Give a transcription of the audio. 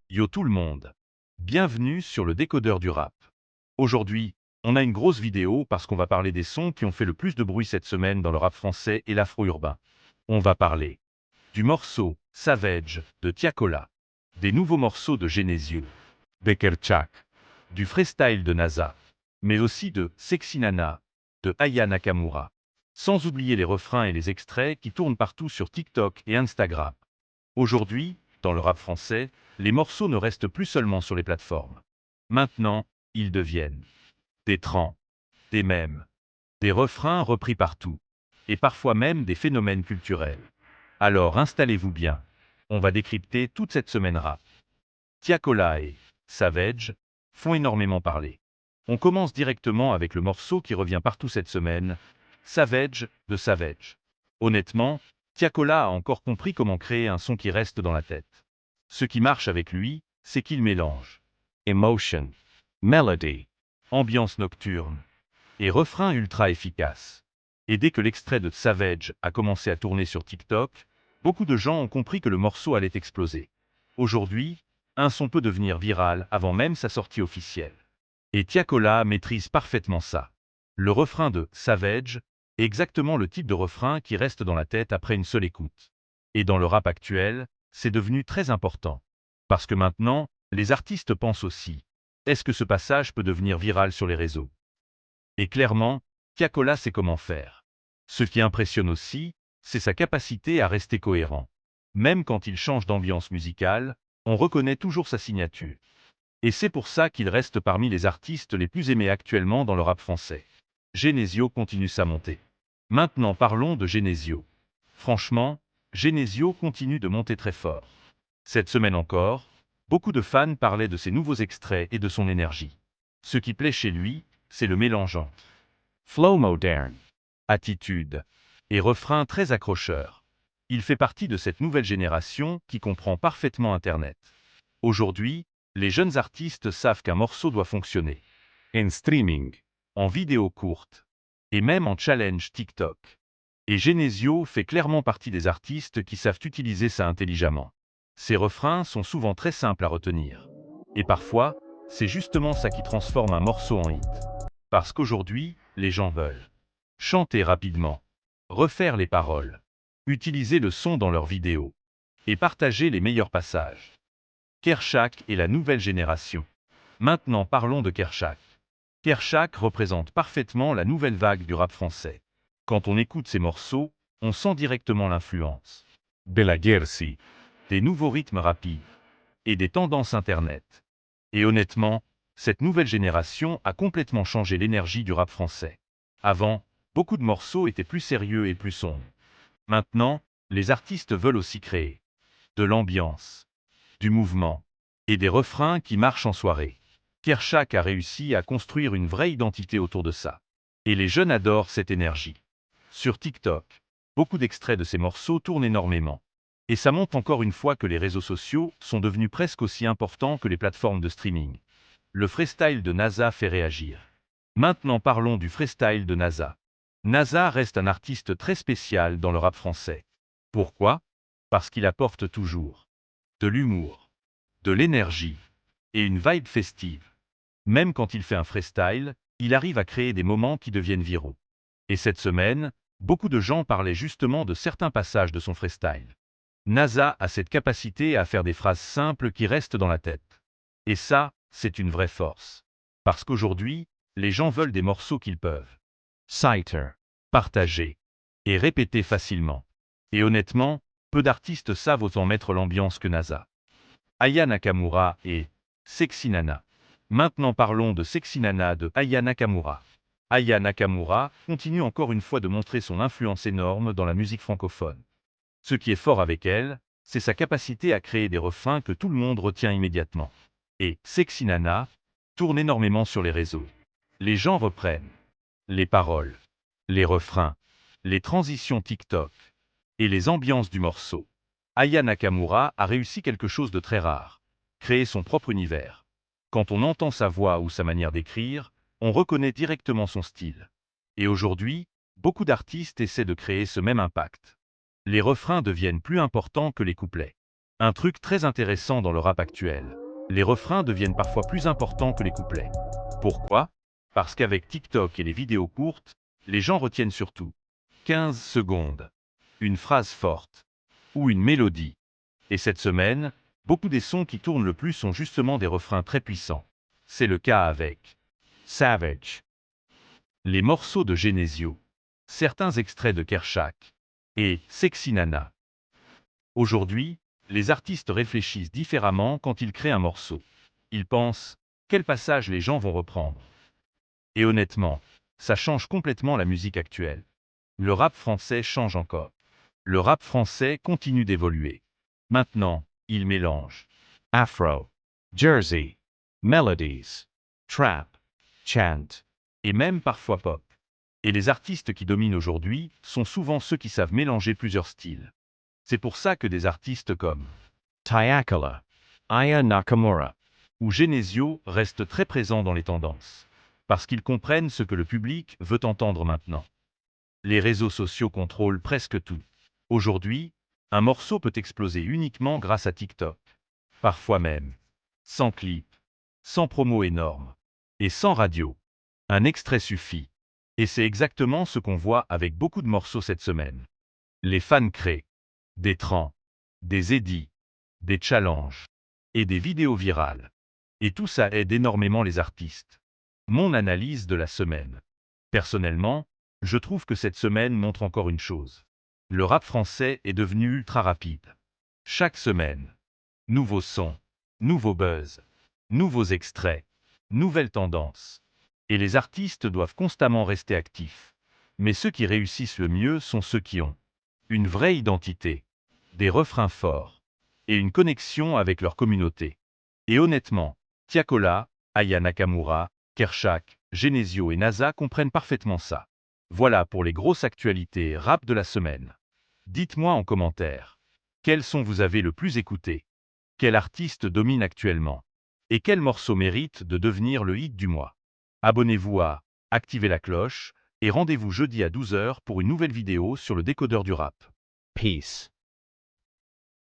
Yo tout le monde. Bienvenue sur le décodeur du rap. Aujourd'hui, on a une grosse vidéo parce qu'on va parler des sons qui ont fait le plus de bruit cette semaine dans le rap français et l'afro-urbain. On va parler du morceau Savage de Tiakola, des nouveaux morceaux de Genesio, Bekerchak, du freestyle de NASA, mais aussi de Sexy Nana, de Aya Nakamura. Sans oublier les refrains et les extraits qui tournent partout sur TikTok et Instagram. Aujourd'hui, dans le rap français, les morceaux ne restent plus seulement sur les plateformes. Maintenant, ils deviennent des trends, des mèmes, des refrains repris partout, et parfois même des phénomènes culturels. Alors installez-vous bien. On va décrypter toute cette semaine rap. Tiakola et Savage font énormément parler. On commence directement avec le morceau qui revient partout cette semaine, Savage de Savage. Honnêtement, Tiakola a encore compris comment créer un son qui reste dans la tête. Ce qui marche avec lui, c'est qu'il mélange emotion, melody, ambiance nocturne et refrain ultra efficace. Et dès que l'extrait de Savage a commencé à tourner sur TikTok, beaucoup de gens ont compris que le morceau allait exploser. Aujourd'hui, un son peut devenir viral avant même sa sortie officielle. Et Tiakola maîtrise parfaitement ça. Le refrain de Savage est exactement le type de refrain qui reste dans la tête après une seule écoute. Et dans le rap actuel, c'est devenu très important. Parce que maintenant, les artistes pensent aussi, est-ce que ce passage peut devenir viral sur les réseaux? Et clairement, Tiakola sait comment faire. Ce qui impressionne aussi, c'est sa capacité à rester cohérent. Même quand il change d'ambiance musicale, on reconnaît toujours sa signature. Et c'est pour ça qu'il reste parmi les artistes les plus aimés actuellement dans le rap français. Genesio continue sa montée. Maintenant parlons de Genesio. Franchement, Genesio continue de monter très fort. Cette semaine encore, beaucoup de fans parlaient de ses nouveaux extraits et de son énergie. Ce qui plaît chez lui, c'est le mélangeant flow moderne, attitude et refrain très accrocheur. Il fait partie de cette nouvelle génération qui comprend parfaitement Internet. Aujourd'hui, les jeunes artistes savent qu'un morceau doit fonctionner. En streaming, en vidéo courte, et même en challenge TikTok. Et Genesio fait clairement partie des artistes qui savent utiliser ça intelligemment. Ses refrains sont souvent très simples à retenir. Et parfois, c'est justement ça qui transforme un morceau en hit. Parce qu'aujourd'hui, les gens veulent chanter rapidement, refaire les paroles, utiliser le son dans leurs vidéos, et partager les meilleurs passages. Kershak est la nouvelle génération. Maintenant parlons de Kershak. Kershak représente parfaitement la nouvelle vague du rap français. Quand on écoute ses morceaux, on sent directement l'influence. Bella Gersi, des nouveaux rythmes rapides et des tendances internet. Et honnêtement, cette nouvelle génération a complètement changé l'énergie du rap français. Avant, beaucoup de morceaux étaient plus sérieux et plus sombres. Maintenant, les artistes veulent aussi créer de l'ambiance, du mouvement et des refrains qui marchent en soirée. Kershak a réussi à construire une vraie identité autour de ça. Et les jeunes adorent cette énergie. Sur TikTok, beaucoup d'extraits de ces morceaux tournent énormément. Et ça montre encore une fois que les réseaux sociaux sont devenus presque aussi importants que les plateformes de streaming. Le freestyle de NASA fait réagir. Maintenant parlons du freestyle de NASA. NASA reste un artiste très spécial dans le rap français. Pourquoi? Parce qu'il apporte toujours de l'humour, de l'énergie et une vibe festive. Même quand il fait un freestyle, il arrive à créer des moments qui deviennent viraux. Et cette semaine, beaucoup de gens parlaient justement de certains passages de son freestyle. NASA a cette capacité à faire des phrases simples qui restent dans la tête. Et ça, c'est une vraie force. Parce qu'aujourd'hui, les gens veulent des morceaux qu'ils peuvent citer, partager et répéter facilement. Et honnêtement, peu d'artistes savent autant mettre l'ambiance que NASA. Aya Nakamura et Sexy Nana. Maintenant parlons de Sexy Nana de Aya Nakamura. Aya Nakamura continue encore une fois de montrer son influence énorme dans la musique francophone. Ce qui est fort avec elle, c'est sa capacité à créer des refrains que tout le monde retient immédiatement. Et Sexy Nana tourne énormément sur les réseaux. Les gens reprennent les paroles, les refrains, les transitions TikTok et les ambiances du morceau. Aya Nakamura a réussi quelque chose de très rare, créer son propre univers. Quand on entend sa voix ou sa manière d'écrire, on reconnaît directement son style. Et aujourd'hui, beaucoup d'artistes essaient de créer ce même impact. Les refrains deviennent plus importants que les couplets. Un truc très intéressant dans le rap actuel. Les refrains deviennent parfois plus importants que les couplets. Pourquoi? Parce qu'avec TikTok et les vidéos courtes, les gens retiennent surtout 15 secondes, une phrase forte ou une mélodie. Et cette semaine, beaucoup des sons qui tournent le plus sont justement des refrains très puissants. C'est le cas avec Savage, les morceaux de Genesio, certains extraits de Kershak et Sexy Nana. Aujourd'hui, les artistes réfléchissent différemment quand ils créent un morceau. Ils pensent, quel passage les gens vont reprendre? Et honnêtement, ça change complètement la musique actuelle. Le rap français change encore. Le rap français continue d'évoluer. Maintenant, il mélange Afro, Jersey, Melodies, Trap, Chant, et même parfois pop. Et les artistes qui dominent aujourd'hui sont souvent ceux qui savent mélanger plusieurs styles. C'est pour ça que des artistes comme Tyakala, Aya Nakamura ou Genesio restent très présents dans les tendances. Parce qu'ils comprennent ce que le public veut entendre maintenant. Les réseaux sociaux contrôlent presque tout. Aujourd'hui, un morceau peut exploser uniquement grâce à TikTok. Parfois même, sans clip, sans promo énorme, et sans radio. Un extrait suffit. Et c'est exactement ce qu'on voit avec beaucoup de morceaux cette semaine. Les fans créent des trends, des edits, des challenges et des vidéos virales. Et tout ça aide énormément les artistes. Mon analyse de la semaine. Personnellement, je trouve que cette semaine montre encore une chose. Le rap français est devenu ultra rapide. Chaque semaine, nouveaux sons, nouveaux buzz, nouveaux extraits, nouvelles tendances. Et les artistes doivent constamment rester actifs. Mais ceux qui réussissent le mieux sont ceux qui ont une vraie identité, des refrains forts et une connexion avec leur communauté. Et honnêtement, Tiakola, Aya Nakamura, Kershak, Genesio et NASA comprennent parfaitement ça. Voilà pour les grosses actualités rap de la semaine. Dites-moi en commentaire, quels sons vous avez le plus écoutés? Quel artiste domine actuellement? Et quel morceau mérite de devenir le hit du mois? Abonnez-vous à activez la cloche et rendez-vous jeudi à 12 h pour une nouvelle vidéo sur le décodeur du rap. Peace.